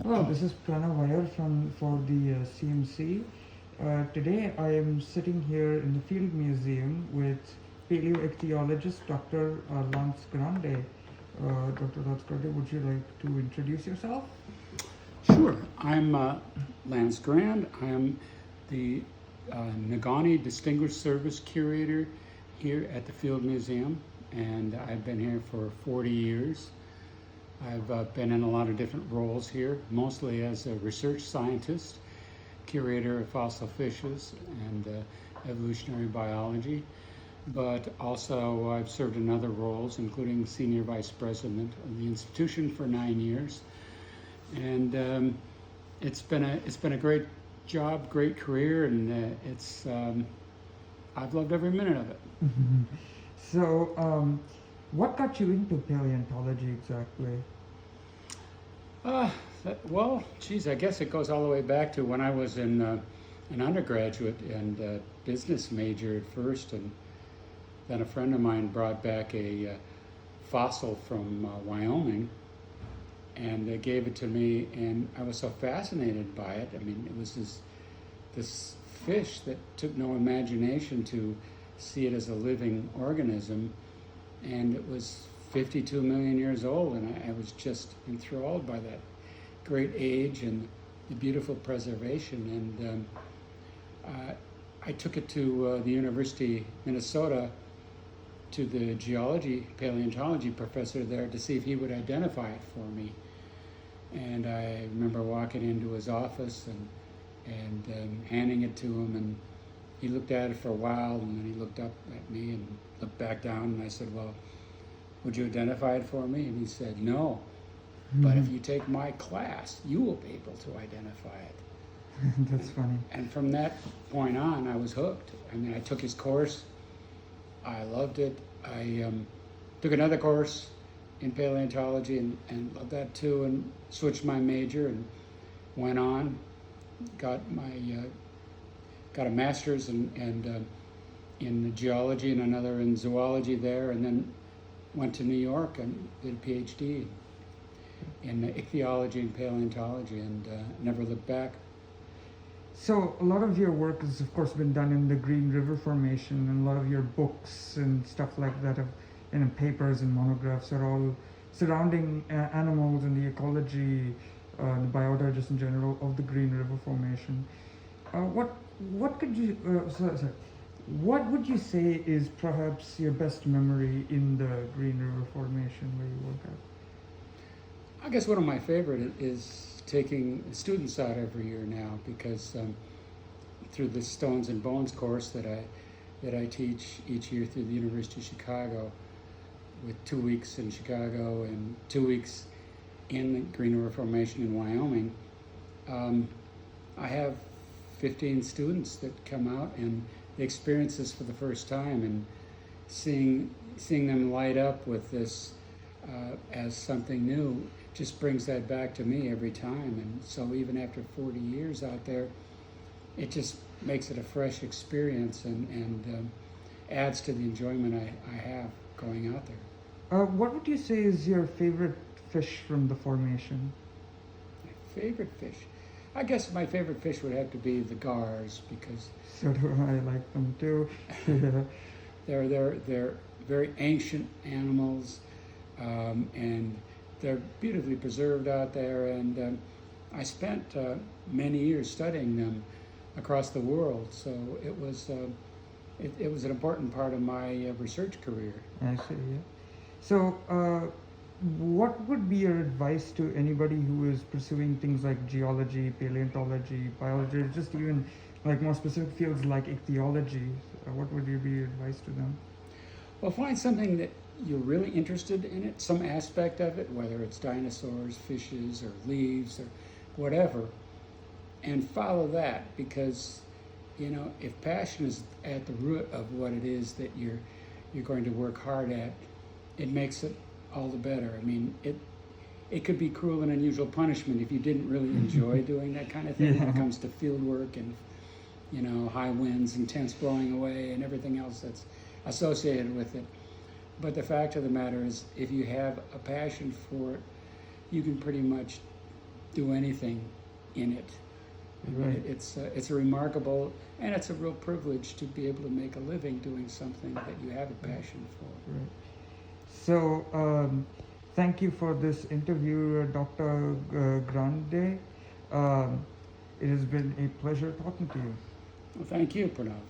Hello, this is Pranav Iyer for the CMC. Today I am sitting here in the Field Museum with paleoichthyologist Dr. Lance Grande. Dr. Lance Grande, would you like to introduce yourself? Sure. I'm Lance Grande. I am the Nagani Distinguished Service Curator here at the Field Museum, and I've been here for 40 years. I've been in a lot of different roles here, mostly as a research scientist, curator of fossil fishes and evolutionary biology, but also I've served in other roles, including Senior Vice President of the institution for 9 years. And it's been a great job, great career, and I've loved every minute of it. So, what got you into paleontology exactly? Well, geez, I guess it goes all the way back to when I was an undergraduate and business major at first, and then a friend of mine brought back a fossil from Wyoming, and they gave it to me, and I was so fascinated by it. I mean, it was this fish that took no imagination to see it as a living organism, and it was 52 million years old, and I was just enthralled by that great age and the beautiful preservation. And I took it to the University of Minnesota, to the geology, paleontology professor there, to see if he would identify it for me. And I remember walking into his office and handing it to him, and he looked at it for a while, and then he looked up at me and looked back down, and I said, well, would you identify it for me? And he said, no, but if you take my class, you will be able to identify it. That's funny. And from that point on, I was hooked. I mean, I took his course. I loved it. I took another course in paleontology and loved that too, and switched my major and went on, got a master's in geology and another in zoology there, and then went to New York and did a PhD in ichthyology and paleontology, and never looked back. So a lot of your work has, of course, been done in the Green River Formation, and a lot of your books and stuff like that, papers and monographs are all surrounding animals and the ecology, the biodigest in general of the Green River Formation. What could you? What would you say is perhaps your best memory in the Green River Formation where you work at? I guess one of my favorite is taking students out every year now, because through the Stones and Bones course that I teach each year through the University of Chicago, with 2 weeks in Chicago and 2 weeks in the Green River Formation in Wyoming, I have 15 students that come out and they experience this for the first time, and seeing them light up with this as something new just brings that back to me every time. And so even after 40 years out there, it just makes it a fresh experience and adds to the enjoyment I have going out there. What would you say is your favorite fish from the formation? My favorite fish? I guess my favorite fish would have to be the gars, because So do I, like them too. they're very ancient animals, and they're beautifully preserved out there. And I spent many years studying them across the world, so it was an important part of my research career. I see. Yeah. So, what would be your advice to anybody who is pursuing things like geology, paleontology, biology, just even like more specific fields like ichthyology? What would be your advice to them? Well, find something that you're really interested in it, some aspect of it, whether it's dinosaurs, fishes, or leaves, or whatever, and follow that, because, you know, if passion is at the root of what it is that you're going to work hard at, it makes it all the better. I mean, it could be cruel and unusual punishment if you didn't really enjoy doing that kind of thing. Yeah. When it comes to field work and, you know, high winds and tents blowing away and everything else that's associated with it. But the fact of the matter is, if you have a passion for it, you can pretty much do anything in it. I mean, Right. it's a remarkable, and it's a real privilege to be able to make a living doing something that you have a passion for. Right. So, thank you for this interview, Dr. Grande. It has been a pleasure talking to you. Well, thank you, Pranav.